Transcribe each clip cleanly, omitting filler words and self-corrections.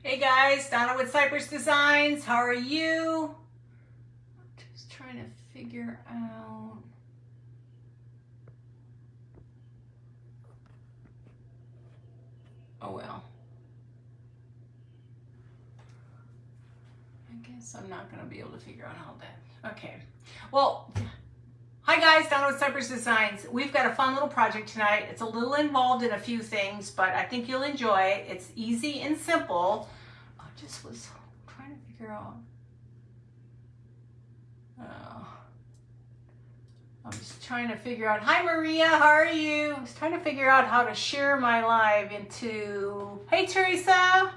Hey guys, Donna with Cypress Designs. How are you? Just trying to figure out. Oh well. I guess I'm not going to be able to figure out how that. Okay. Well, hi guys, Donna with Cypress Designs. We've got a fun little project tonight. It's a little involved in a few things, but I think you'll enjoy it. It's easy and simple. I just was trying to figure out. I'm just trying to figure out. Hi Maria, how are you? I was trying to figure out how to share my live into. Hey Teresa. I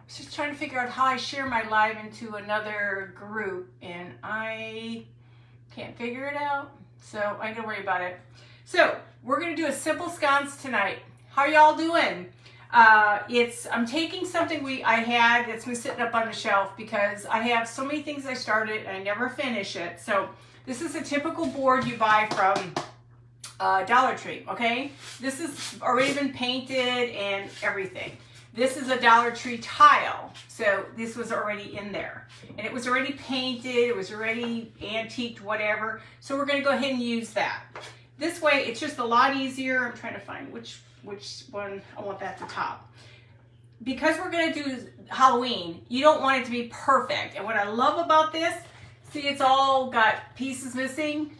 was just trying to figure out how I share my live into another group, and I can't figure it out. So I ain't gonna worry about it. So we're gonna do a simple sconce tonight. How y'all doing? I'm taking something I had that's been sitting up on the shelf because I have so many things I started and I never finish it. So this is a typical board you buy from Dollar Tree, okay? This has already been painted and everything. This is a Dollar Tree tile, so this was already in there. And it was already painted, it was already antiqued, whatever. So we're gonna go ahead and use that. This way, it's just a lot easier. I'm trying to find which one I want that at the top. Because we're gonna do Halloween, you don't want it to be perfect. And what I love about this, see it's all got pieces missing,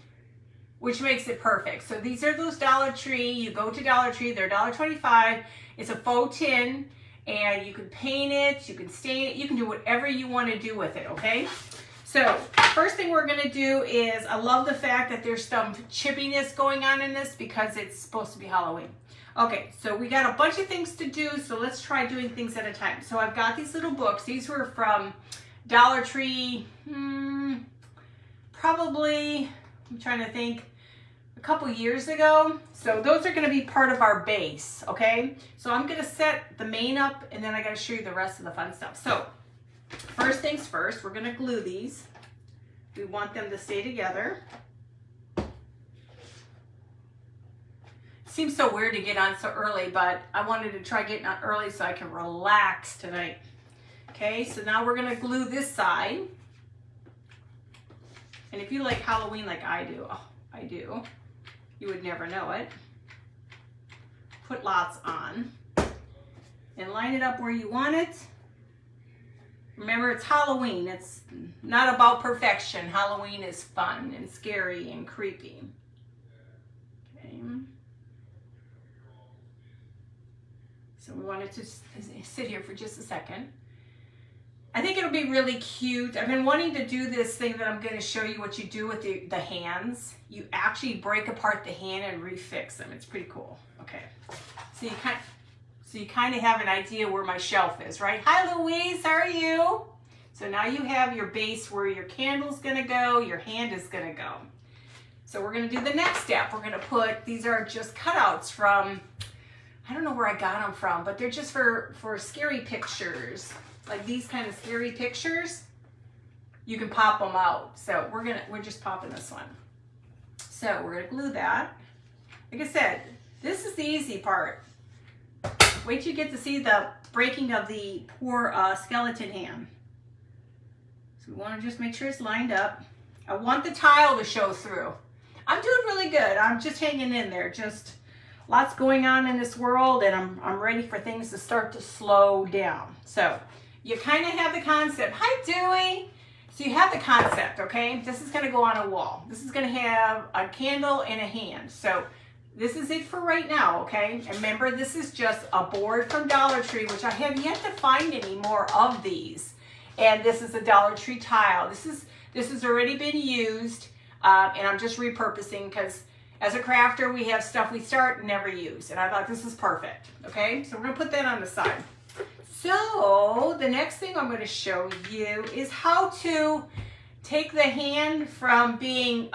which makes it perfect. So these are those Dollar Tree, you go to Dollar Tree, they're $1.25. It's a faux tin, and you can paint it, you can stain it, you can do whatever you wanna do with it, okay? So first thing we're gonna do is, I love the fact that there's some chippiness going on in this because it's supposed to be Halloween. Okay, so we got a bunch of things to do, so let's try doing things at a time. So I've got these little books. These were from Dollar Tree, probably, I'm trying to think, a couple years ago. So those are gonna be part of our base, okay? So I'm gonna set the main up and then I gotta show you the rest of the fun stuff. So first things first, we're gonna glue these. We want them to stay together. Seems so weird to get on so early, but I wanted to try getting on early so I can relax tonight. Okay, so now we're gonna glue this side. And if you like Halloween like I do, oh, I do, you would never know it. Put lots on and line it up where you want it. Remember, it's Halloween. It's not about perfection. Halloween is fun and scary and creepy. Okay. So we wanted to sit here for just a second. I think it'll be really cute. I've been wanting to do this thing that I'm going to show you what you do with the hands. You actually break apart the hand and refix them. It's pretty cool. Okay. So you kind of have an idea where my shelf is, right? Hi Louise, how are you? So now you have your base where your candle's going to go, your hand is going to go. So we're going to do the next step. We're going to put, these are just cutouts from, I don't know where I got them from, but they're just for scary pictures. Like these kind of scary pictures, you can pop them out. So we're just popping this one. So we're gonna glue that. Like I said, this is the easy part. Wait till you get to see the breaking of the poor skeleton hand. So we wanna just make sure it's lined up. I want the tile to show through. I'm doing really good. I'm just hanging in there. Just lots going on in this world, and I'm ready for things to start to slow down. So you kind of have the concept. Hi, Dewey. So you have the concept, okay? This is going to go on a wall. This is going to have a candle and a hand. So this is it for right now, okay? And remember, this is just a board from Dollar Tree, which I have yet to find any more of these. And this is a Dollar Tree tile. This has already been used, and I'm just repurposing because as a crafter, we have stuff we start and never use. And I thought this is perfect, okay? So we're going to put that on the side. So the next thing I'm going to show you is how to take the hand from being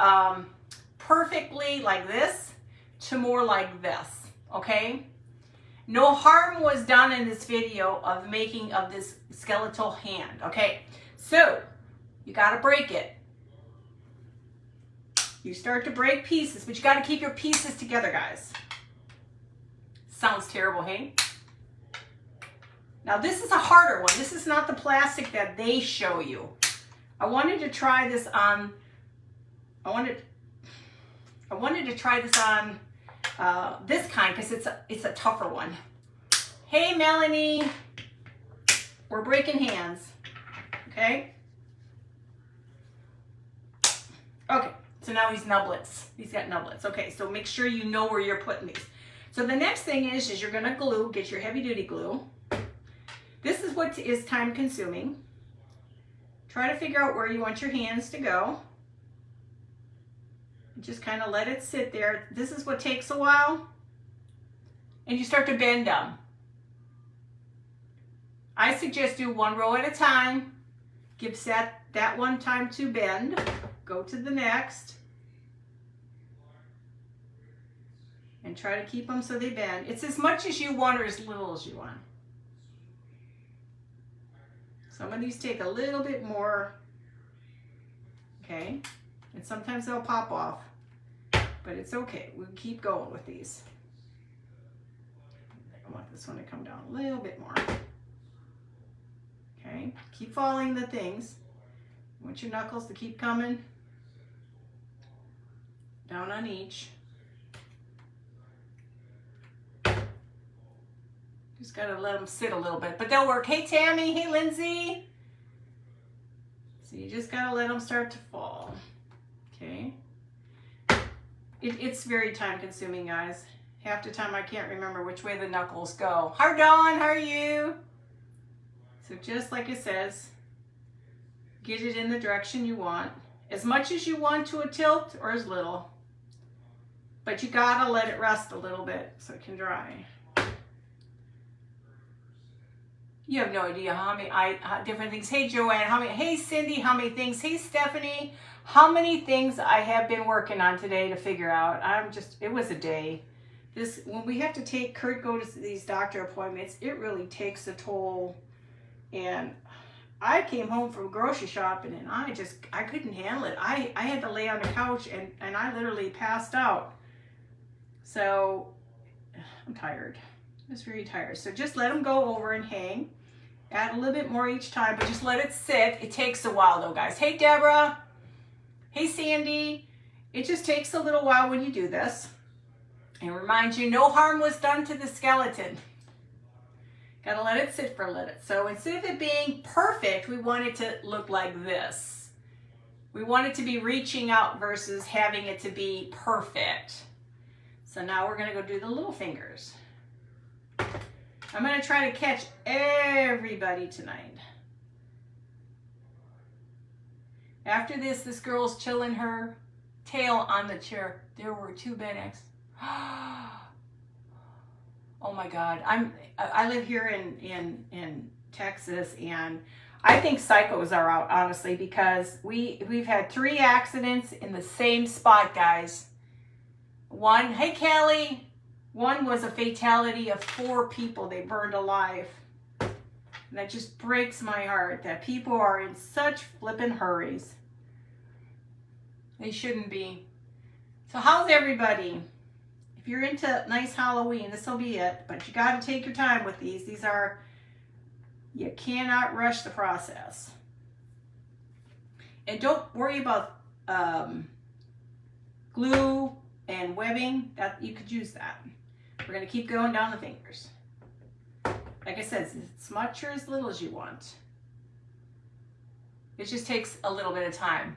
perfectly like this to more like this, okay? No harm was done in this video of making of this skeletal hand, okay? So you got to break it. You start to break pieces, but you got to keep your pieces together, guys. Sounds terrible, hey? Now this is a harder one. This is not the plastic that they show you. I wanted to try this on, I wanted to try this on this kind because it's a tougher one. Hey Melanie, we're breaking hands, okay? Okay, so now he's nublets. He's got nublets. Okay, so make sure you know where you're putting these. So the next thing is you're gonna glue, get your heavy duty glue. This is what is time consuming. Try to figure out where you want your hands to go. Just kind of let it sit there. This is what takes a while. And you start to bend them. I suggest do one row at a time. Give that one time to bend. Go to the next. And try to keep them so they bend. It's as much as you want or as little as you want. Some of these take a little bit more. Okay. And sometimes they'll pop off. But it's okay. We'll keep going with these. I want this one to come down a little bit more. Okay. Keep following the things. I want your knuckles to keep coming. Down on each. Just gotta let them sit a little bit, but they'll work. Hey Tammy, hey Lindsay. So you just gotta let them start to fall. Okay. It's very time consuming, guys. Half the time I can't remember which way the knuckles go. Hi Dawn, how are you? So just like it says, get it in the direction you want. As much as you want to a tilt or as little. But you gotta let it rest a little bit so it can dry. You have no idea how many different things. Hey Joanne, hey Cindy, how many things? Hey Stephanie, how many things I have been working on today to figure out. It was a day. When we have to take Kurt go to these doctor appointments, it really takes a toll. And I came home from grocery shopping and I couldn't handle it. I had to lay on the couch and I literally passed out. So I'm tired. I was very tired. So just let them go over and hang. Add a little bit more each time, but just let it sit. It takes a while though, guys. Hey, Deborah. Hey, Sandy. It just takes a little while when you do this. And remind you, no harm was done to the skeleton. Gotta let it sit for a little. So instead of it being perfect, we want it to look like this. We want it to be reaching out versus having it to be perfect. So now we're gonna go do the little fingers. I'm going to try to catch everybody tonight. After this girl's chilling her tail on the chair. There were 2 bed eggs. Oh my God. I live here in Texas, and I think psychos are out, honestly, because we've had 3 accidents in the same spot, guys. One, hey Kelly. One was a fatality of 4 people they burned alive. And that just breaks my heart that people are in such flippin' hurries. They shouldn't be. So how's everybody? If you're into nice Halloween, this will be it. But you got to take your time with these. You cannot rush the process. And don't worry about glue and webbing. That you could use that. We're going to keep going down the fingers. Like I said, as much or as little as you want. It just takes a little bit of time.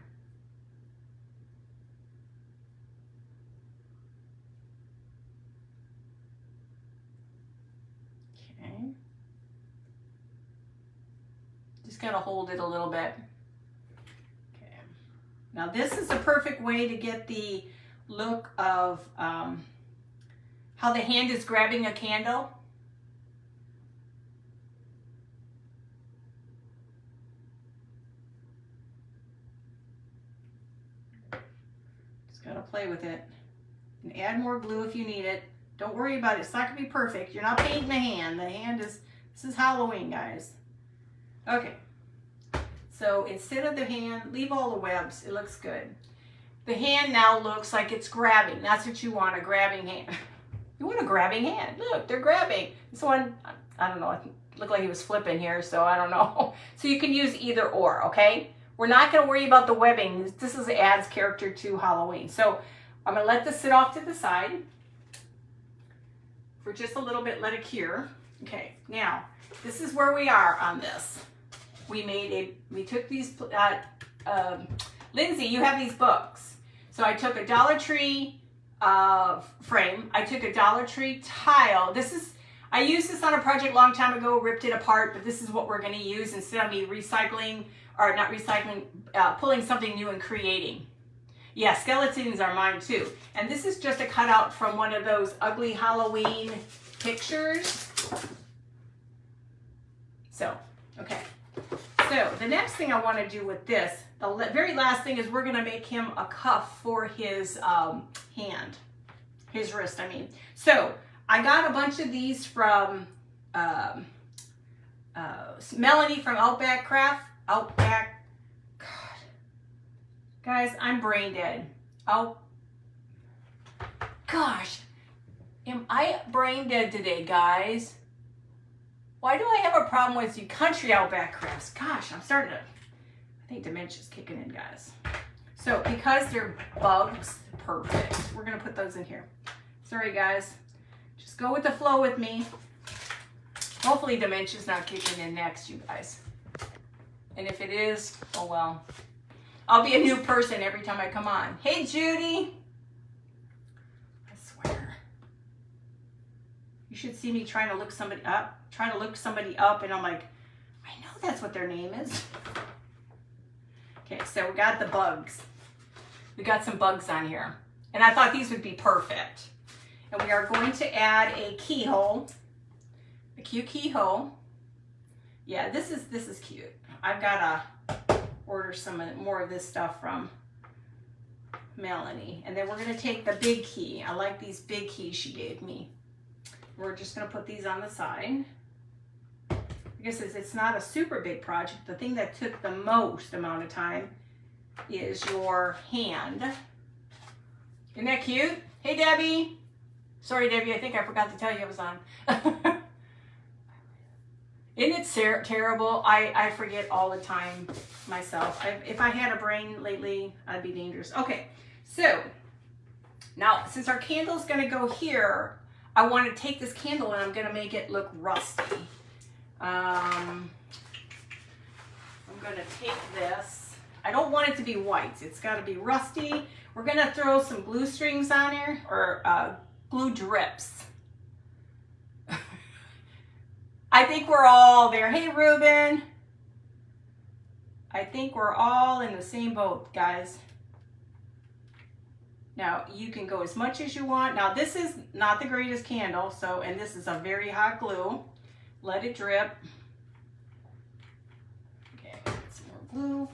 Okay. Just got to hold it a little bit. Okay. Now this is a perfect way to get the look of how the hand is grabbing a candle. Just gotta play with it. And add more glue if you need it. Don't worry about it. It's not gonna be perfect. You're not painting the hand. The hand is, this is Halloween, guys. Okay. So instead of the hand, leave all the webs. It looks good. The hand now looks like it's grabbing. That's what you want, a grabbing hand. You want a grabbing hand. Look, they're grabbing. This one, I don't know, looked like he was flipping here, so I don't know. So you can use either or, okay? We're not going to worry about the webbing. This adds character to Halloween. So I'm going to let this sit off to the side for just a little bit, let it cure. Okay, now this is where we are on this. We took these, Lindsay, you have these books. So I took a Dollar Tree frame. I took a Dollar Tree tile. I used this on a project a long time ago, ripped it apart, but this is what we're going to use instead of me pulling something new and creating. Yeah, skeletons are mine too. And this is just a cutout from one of those ugly Halloween pictures. So, okay. So the next thing I want to do with this, the very last thing is we're going to make him a cuff for his hand, his wrist, I mean. So I got a bunch of these from Melanie from Outback Craft. Outback, God. Guys, I'm brain dead. Oh, gosh. Am I brain dead today, guys? Why do I have a problem with you country Outback Crafts? Gosh, I'm starting to, I think dementia's kicking in, guys. So because they're bugs, perfect. We're going to put those in here. Sorry, guys. Just go with the flow with me. Hopefully dementia's not kicking in next, you guys. And if it is, oh well. I'll be a new person every time I come on. Hey, Judy. I swear. You should see me trying to look somebody up. And I'm like, I know that's what their name is. Okay, so we got the bugs. We got some bugs on here. And I thought these would be perfect. And we are going to add a keyhole. A cute keyhole. Yeah, this is cute. I've got to order some more of this stuff from Melanie. And then we're going to take the big key. I like these big keys she gave me. We're just going to put these on the side. I guess it's not a super big project. The thing that took the most amount of time is your hand. Isn't that cute? Hey, Debbie. Sorry, Debbie, I think I forgot to tell you I was on. Isn't it terrible? I forget all the time myself. If I had a brain lately, I'd be dangerous. Okay, so now since our candle's going to go here, I want to take this candle and I'm going to make it look rusty. I'm going to take this. I don't want it to be white. It's got to be rusty. We're going to throw some glue strings on here, or glue drips. I think we're all there. Hey, Ruben. I think we're all in the same boat, guys. Now, you can go as much as you want. Now, this is not the greatest candle, and this is a very hot glue. Let it drip. Okay, get some more glue.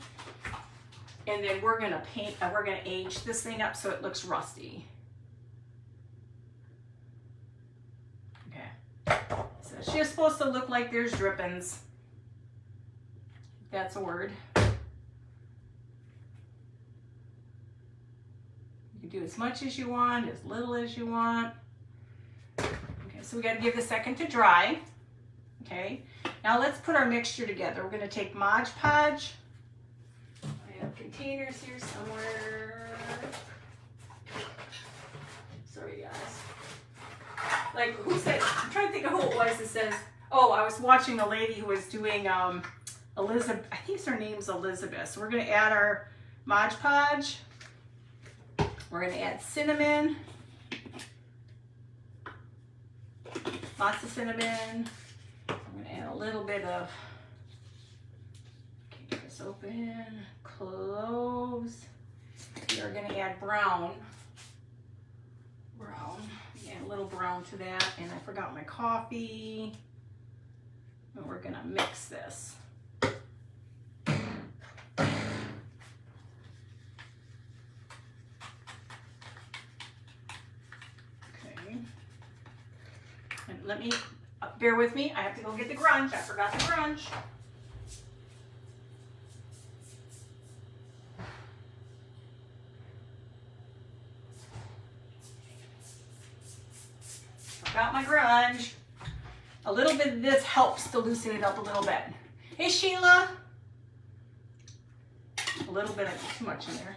And then we're gonna paint, we're gonna age this thing up so it looks rusty. Okay, so it's just supposed to look like there's drippings. That's a word. You can do as much as you want, as little as you want. Okay, so we gotta give it a second to dry. Okay, now let's put our mixture together. We're gonna take Mod Podge. I have containers here somewhere. Sorry, guys. Like, who said, I'm trying to think of who it was that says, oh, I was watching a lady who was doing Elizabeth, I think her name's Elizabeth. So we're gonna add our Mod Podge. We're gonna add cinnamon. Lots of cinnamon. I'm gonna add a little bit of, keep this open, cloves. We are gonna add brown. Add a little brown to that, and I forgot my coffee. And we're gonna mix this. Let me, bear with me, I have to go get the grunge. I forgot the grunge. Forgot my grunge. A little bit of this helps to loosen it up a little bit. Hey, Sheila. A little bit of too much in there.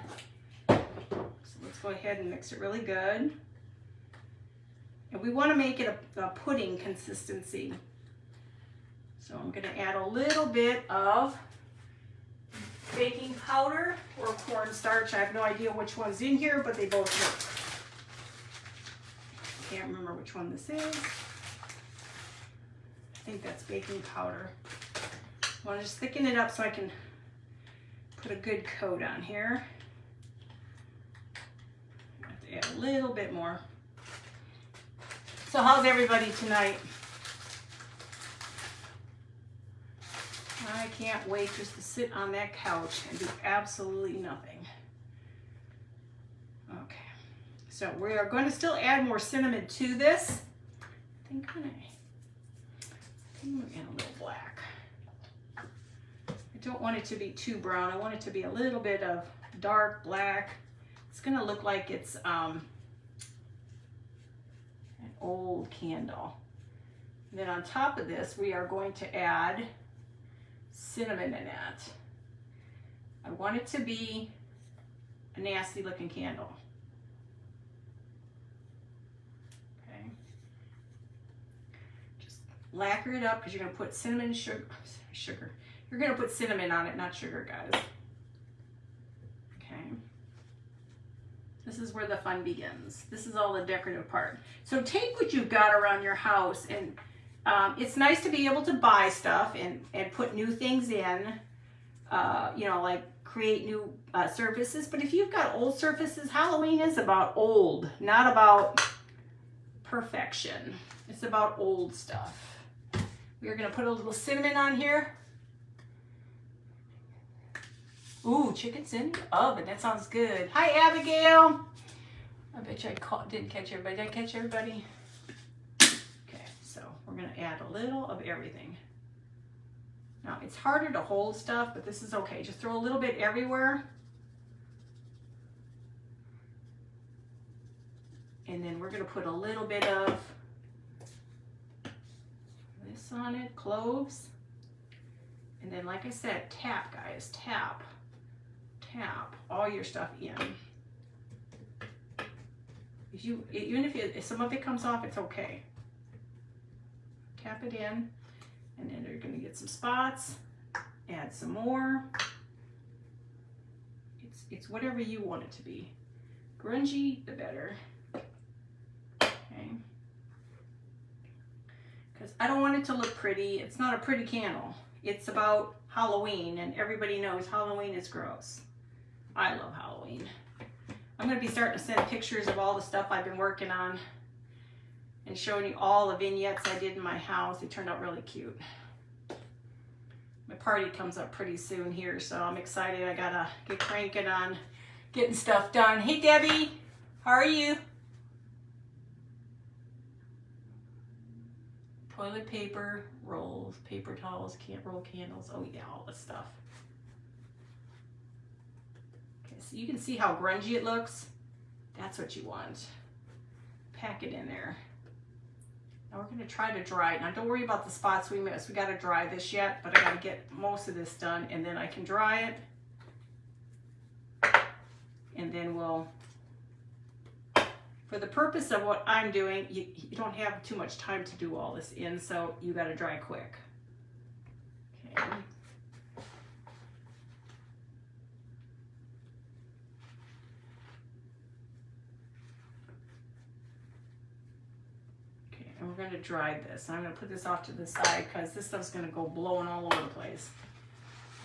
So let's go ahead and mix it really good. And we want to make it a pudding consistency. So I'm going to add a little bit of baking powder or cornstarch. I have no idea which one's in here, but they both work. Can't remember which one this is. I think that's baking powder. I want to just thicken it up so I can put a good coat on here. I have to add a little bit more. So how's everybody tonight? I can't wait just to sit on that couch and do absolutely nothing. Okay, so we are going to still add more cinnamon to this. I think I'm going to add a little black. I don't want it to be too brown. I want it to be a little bit of dark black. It's going to look like it's an old candle. And then on top of this, we are going to add cinnamon in it. I want it to be a nasty looking candle. Okay. Just lacquer it up because you're going to put cinnamon sugar. You're going to put cinnamon on it, not sugar, guys. Okay. This is where the fun begins. This is all the decorative part. So take what you've got around your house, and it's nice to be able to buy stuff and put new things in, you know, like create new surfaces. But if you've got old surfaces, Halloween is about old, not about perfection. It's about old stuff. We're going to put a little cinnamon on here. Ooh, chicken's in the oven. That sounds good. Hi, Abigail. I bet you didn't catch everybody. Did I catch everybody? Okay, so we're going to add a little of everything. Now, it's harder to hold stuff, but this is okay. Just throw a little bit everywhere. And then we're going to put a little bit of this on it, cloves. And then, like I said, tap, guys, tap. Tap all your stuff in. Even if some of it comes off, it's okay. Tap it in, and then you're going to get some spots. Add some more. It's whatever you want it to be. Grungy, the better. Okay. Because I don't want it to look pretty. It's not a pretty candle. It's about Halloween, and everybody knows Halloween is gross. I love Halloween. I'm going to be starting to send pictures of all the stuff I've been working on and showing you all the vignettes I did in my house. They turned out really cute. My party comes up pretty soon here, so I'm excited. I got to get cranking on getting stuff done. Hey, Debbie. How are you? Toilet paper, rolls, paper towels, can't roll candles. Oh, yeah, all this stuff. So you can see how grungy it looks. That's what you want. Pack it in there. Now we're going to try to dry it. Now don't worry about the spots we missed. We got to dry this yet, but I got to get most of this done, and then I can dry it. And then we'll, for the purpose of what I'm doing, you don't have too much time to do all this in, so you got to dry quick. Okay. And we're going to dry this. I'm going to put this off to the side because this stuff's going to go blowing all over the place.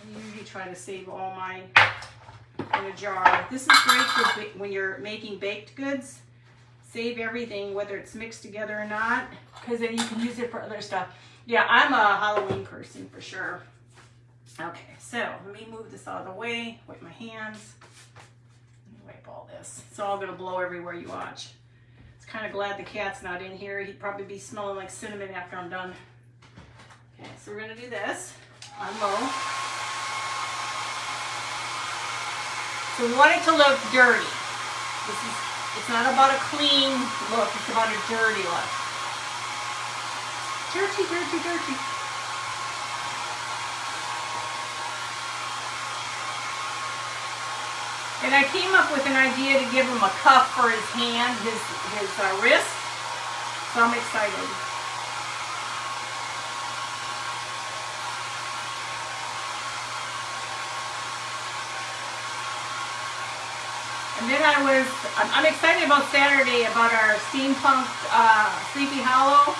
I usually try to save all mine in a jar. This is great for when you're making baked goods. Save everything, whether it's mixed together or not, because then you can use it for other stuff. Yeah, I'm a Halloween person for sure. Okay, so let me move this out of the way. Wipe my hands. Let me wipe all this. It's all going to blow everywhere you watch. Kind of glad the cat's not in here. He'd probably be smelling like cinnamon after I'm done. Okay, so we're gonna do this on low. So we want it to look dirty. It's not about a clean look, it's about a dirty look. Dirty, dirty, dirty. And I came up with an idea to give him a cuff for his hand, his wrist. So I'm excited. And then I'm excited about Saturday, about our steampunk Sleepy Hollow.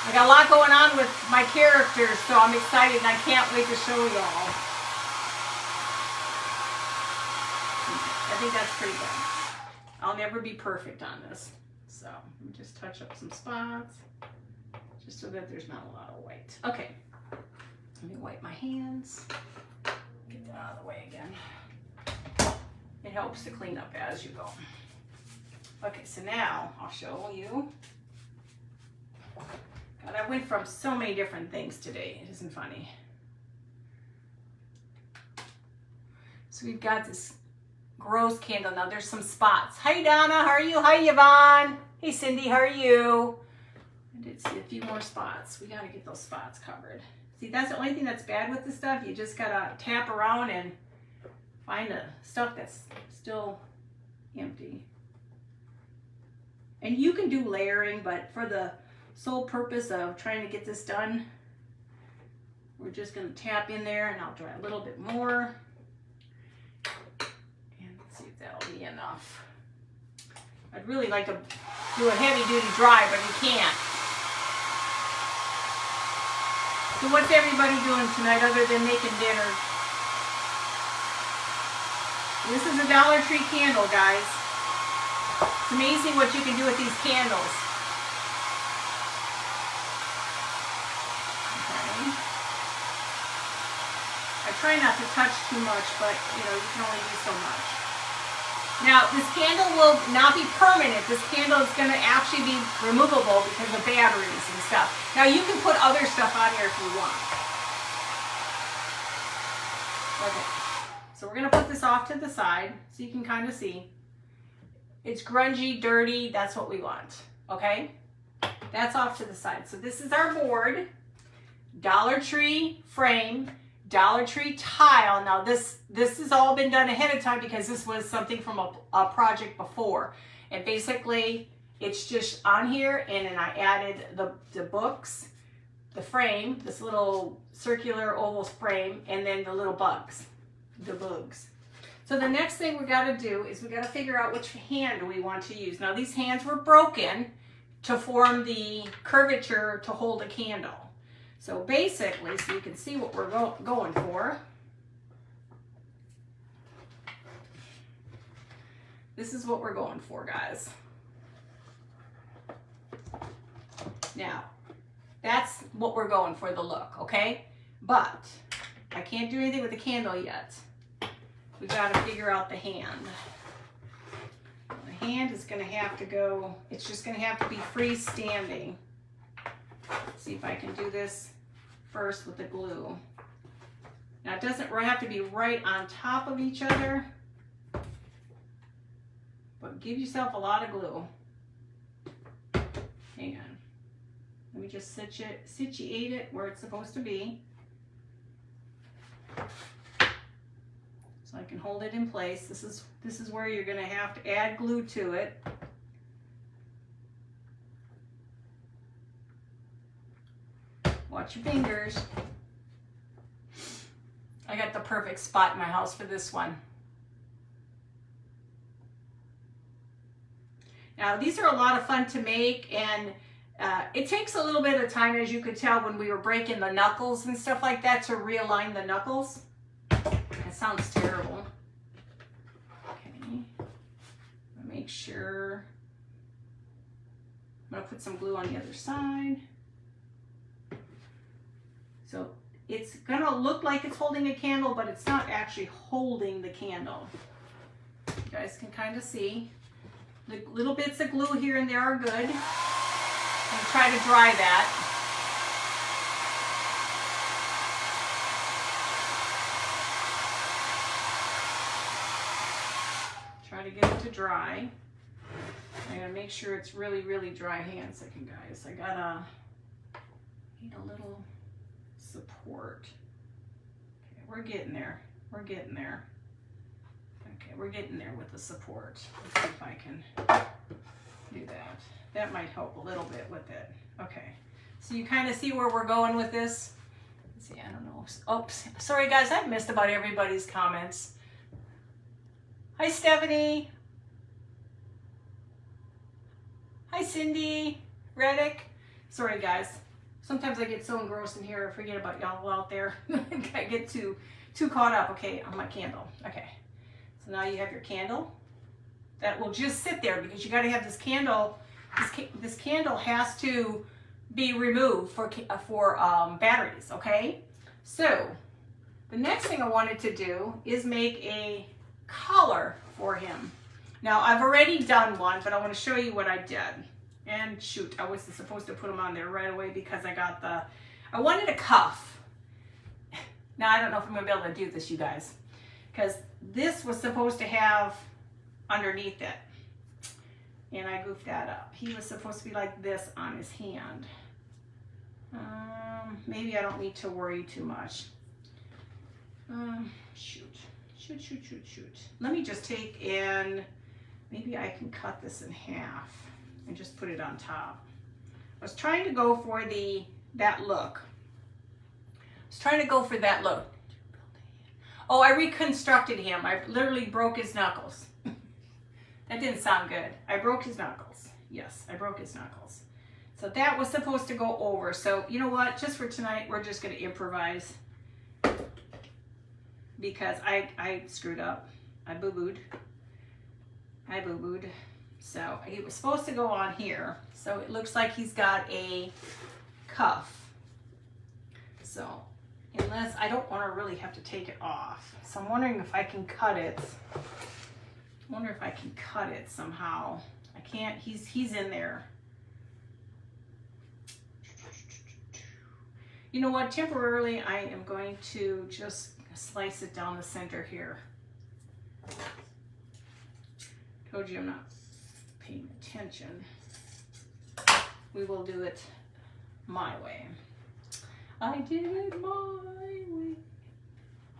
I got a lot going on with my characters, so I'm excited and I can't wait to show y'all. I think that's pretty good. I'll never be perfect on this. So let me just touch up some spots, just so that there's not a lot of white. Okay, let me wipe my hands. Get that out of the way again. It helps to clean up as you go. Okay, so now I'll show you. God, I went from so many different things today. It isn't funny. So we've got this gross candle. Now there's some spots. Hi Donna, how are you? Hi Yvonne. Hey Cindy, how are you? I did see a few more spots. We got to get those spots covered. See, that's the only thing that's bad with this stuff. You just got to tap around and find the stuff that's still empty. And you can do layering, but for the sole purpose of trying to get this done, we're just going to tap in there, and I'll dry a little bit more. And let's see if that'll be enough. I'd really like to do a heavy duty dry, but you can't. So what's everybody doing tonight other than making dinner? This is a Dollar Tree candle, guys. It's amazing what you can do with these candles. Okay. I try not to touch too much, but you know, you can only do so much. Now, this candle will not be permanent. This candle is going to actually be removable because of batteries and stuff. Now, you can put other stuff on here if you want. Okay. So we're going to put this off to the side so you can kind of see. It's grungy, dirty. That's what we want. Okay? That's off to the side. So this is our board. Dollar Tree frame. Dollar Tree tile. Now this has all been done ahead of time because this was something from a project before. And basically it's just on here, and then I added the books, the frame, this little circular oval frame, and then the little bugs. The bugs. So the next thing we got to do is we got to figure out which hand we want to use. Now these hands were broken to form the curvature to hold a candle. So basically, so you can see what we're going for. This is what we're going for, guys. Now, that's what we're going for, the look, okay? But I can't do anything with the candle yet. We got to figure out the hand. The hand is going to have to go, it's just going to have to be freestanding. Let's see if I can do this first with the glue. Now it doesn't have to be right on top of each other, but give yourself a lot of glue. Hang on. Let me just situate it where it's supposed to be, so I can hold it in place. This is where you're going to have to add glue to it. Watch your fingers. I got the perfect spot in my house for this one. Now these are a lot of fun to make, and it takes a little bit of time, as you could tell when we were breaking the knuckles and stuff like that, to realign the knuckles. That sounds terrible. Okay, make sure. I'm gonna put some glue on the other side. So it's gonna look like it's holding a candle, but it's not actually holding the candle. You guys can kind of see. The little bits of glue here and there are good. And try to dry that. Try to get it to dry. I'm gonna make sure it's really, really dry. Hang on a second, guys. I need a little support. Okay, we're getting there. We're getting there. Okay, we're getting there with the support. Let's see if I can do that. That might help a little bit with it. Okay, so you kind of see where we're going with this. Let's see, I don't know. Oops, sorry guys, I've missed about everybody's comments. Hi Stephanie. Hi Cindy, Reddick. Sorry guys, sometimes I get so engrossed in here I forget about y'all out there. I get too caught up. Okay, on my candle. Okay, so now you have your candle. That will just sit there because you got to have this candle. This candle has to be removed for batteries. Okay, so the next thing I wanted to do is make a collar for him. Now I've already done one, but I want to show you what I did. And shoot, I wasn't supposed to put them on there right away because I wanted a cuff. Now I don't know if I'm gonna be able to do this, you guys, because this was supposed to have underneath it, and I goofed that up. He was supposed to be like this on his hand. Maybe I don't need to worry too much. Shoot. Let me just take in, maybe I can cut this in half and just put it on top. I was trying to go for that look. Oh, I reconstructed him. I literally broke his knuckles. That didn't sound good. I broke his knuckles. Yes, I broke his knuckles. So that was supposed to go over. So you know what? Just for tonight, we're just going to improvise. Because I screwed up. I boo-booed. So he was supposed to go on here. So it looks like he's got a cuff. So unless, I don't want to really have to take it off. So I'm wondering if I can cut it. I wonder if I can cut it somehow. I can't, he's in there. You know what, temporarily I am going to just slice it down the center here. Told you I'm not paying attention. We will do it my way. I did it my way.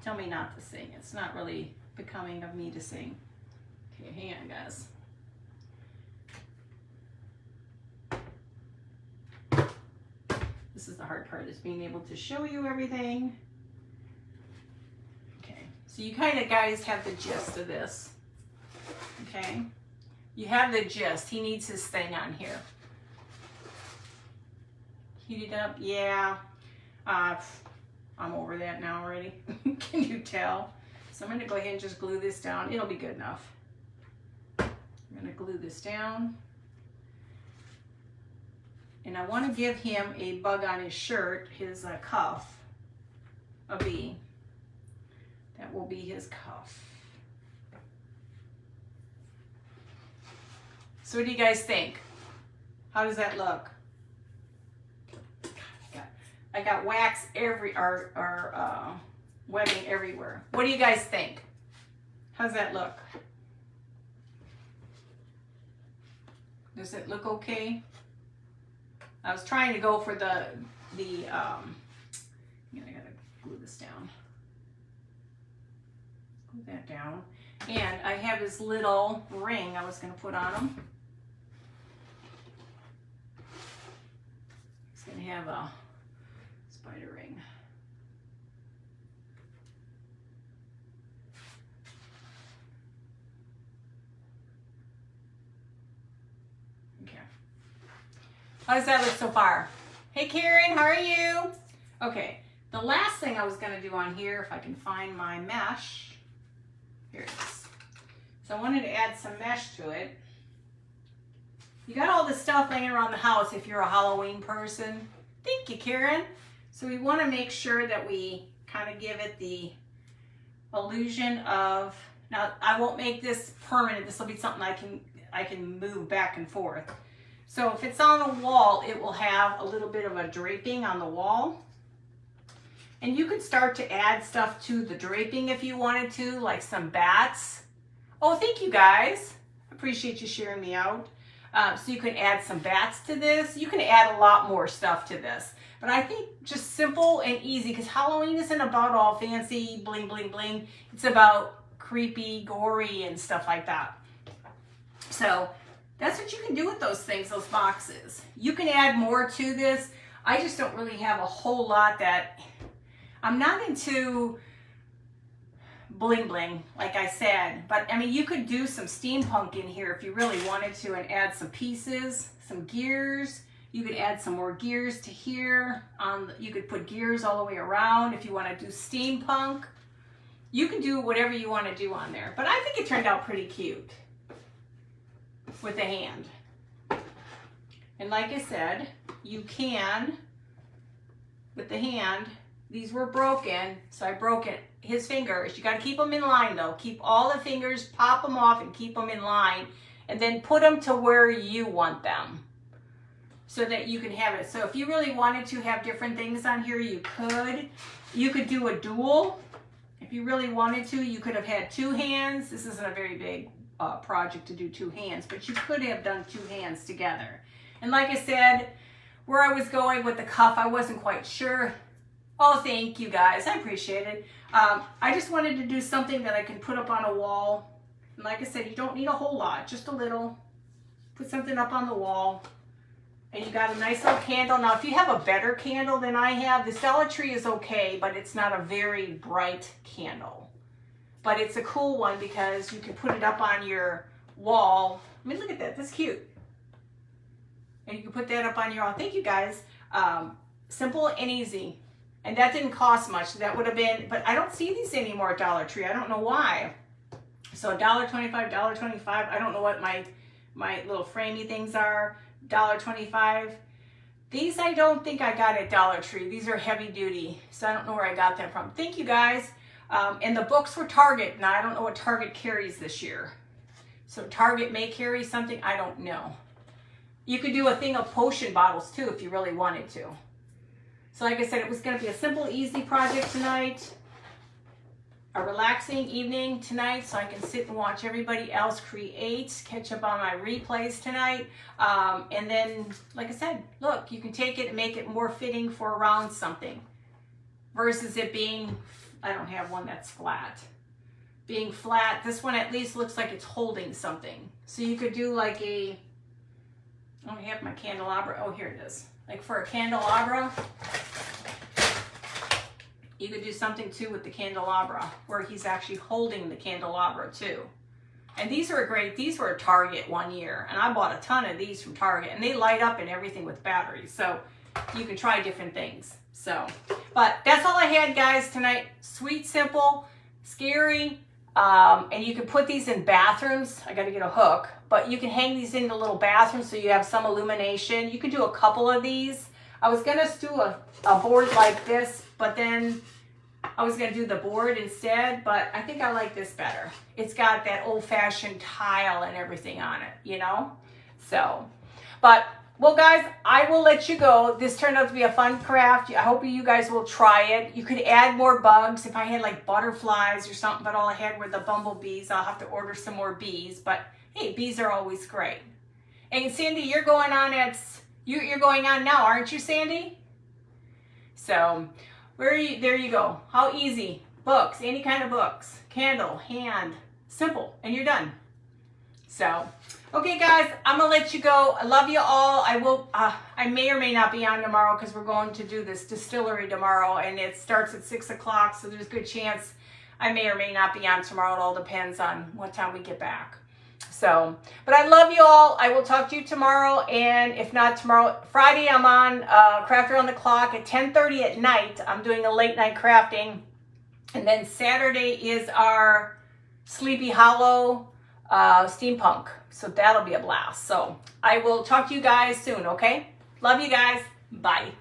Tell me not to sing. It's not really becoming of me to sing. Okay, hang on guys. This is the hard part, is being able to show you everything. Okay, so you kind of guys have the gist of this. Okay, you have the gist. He needs his thing on here. Heat it up, yeah. I'm over that now already. Can you tell? So I'm going to go ahead and just glue this down. It'll be good enough. I'm going to glue this down. And I want to give him a bug on his shirt, his cuff, a V. That will be his cuff. So what do you guys think? How does that look? I got wax webbing everywhere. What do you guys think? How's that look? Does it look okay? I was trying to go for I gotta glue this down. Glue that down. And I have this little ring I was gonna put on him. It's gonna have a spider ring. Okay. How does that look so far? Hey Karen, how are you? Okay, the last thing I was gonna do on here, if I can find my mesh, here it is. So I wanted to add some mesh to it. You got all this stuff laying around the house if you're a Halloween person. Thank you, Karen. So we want to make sure that we kind of give it the illusion of, now I won't make this permanent. This will be something I can move back and forth. So if it's on the wall, it will have a little bit of a draping on the wall. And you could start to add stuff to the draping if you wanted to, like some bats. Oh, thank you guys. Appreciate you sharing me out. So you can add some bats to this. You can add a lot more stuff to this. But I think just simple and easy, because Halloween isn't about all fancy bling, bling, bling. It's about creepy, gory, and stuff like that. So that's what you can do with those things, those boxes. You can add more to this. I just don't really have a whole lot that, I'm not into bling bling, like I said. But I mean, you could do some steampunk in here if you really wanted to and add some pieces, some gears. You could add some more gears to here. You could put gears all the way around if you want to do steampunk. You can do whatever you want to do on there. But I think it turned out pretty cute with the hand. And like I said, you can, with the hand, these were broken, so I broke it. His fingers, you got to keep them in line though. Keep all the fingers, pop them off and keep them in line. And then put them to where you want them, so that you can have it. So if you really wanted to have different things on here, you could. You could do a dual. If you really wanted to, you could have had two hands. This isn't a very big project to do two hands, but you could have done two hands together. And like I said, where I was going with the cuff, I wasn't quite sure. Oh, thank you guys. I appreciate it. I just wanted to do something that I can put up on a wall. And like I said, you don't need a whole lot, just a little. Put something up on the wall. And you got a nice little candle. Now, if you have a better candle than I have, this Dollar Tree is okay, but it's not a very bright candle. But it's a cool one because you can put it up on your wall. I mean, look at that. That's cute. And you can put that up on your wall. Thank you, guys. Simple and easy. And that didn't cost much. That would have been, but I don't see these anymore at Dollar Tree. I don't know why. So $1.25, $1.25. I don't know what my little framey things are. $1.25. These I don't think I got at Dollar Tree. These are heavy duty, so I don't know where I got them from. Thank you guys. And the books were Target. Now I don't know what Target carries this year. So Target may carry something, I don't know. You could do a thing of potion bottles too if you really wanted to. So like I said, it was going to be a simple, easy project tonight. A relaxing evening tonight, so I can sit and watch everybody else create, catch up on my replays tonight. And then, like I said, look, you can take it and make it more fitting for around something versus it being, I don't have one that's flat. Being flat, this one at least looks like it's holding something. So you could do like I don't have my candelabra. Oh, here it is. Like for a candelabra, you could do something too with the candelabra where he's actually holding the candelabra too. And these are great. These were at Target one year, and I bought a ton of these from Target, and they light up and everything with batteries. So you can try different things. So, but that's all I had, guys, tonight. Sweet, simple, scary. And you can put these in bathrooms. I got to get a hook, but you can hang these in the little bathroom so you have some illumination. You can do a couple of these. I was going to do a board like this, but then I was going to do the board instead, but I think I like this better. It's got that old-fashioned tile and everything on it, you know? So, but, well, guys, I will let you go. This turned out to be a fun craft. I hope you guys will try it. You could add more bugs. If I had, like, butterflies or something, but all I had were the bumblebees, I'll have to order some more bees. But, hey, bees are always great. And, Sandy, you're going on you're going on now, aren't you, Sandy? So, where are you? There you go. How easy. Books, any kind of books. Candle, hand, simple, and you're done. So, okay, guys, I'm going to let you go. I love you all. I may or may not be on tomorrow because we're going to do this distillery tomorrow, and it starts at 6 o'clock, so there's a good chance I may or may not be on tomorrow. It all depends on what time we get back. So, but I love you all. I will talk to you tomorrow, and if not tomorrow, Friday I'm on Craft Around the Clock at 10:30 at night. I'm doing a late night crafting, and then Saturday is our Sleepy Hollow steampunk. So that'll be a blast. So I will talk to you guys soon, okay? Love you guys. Bye.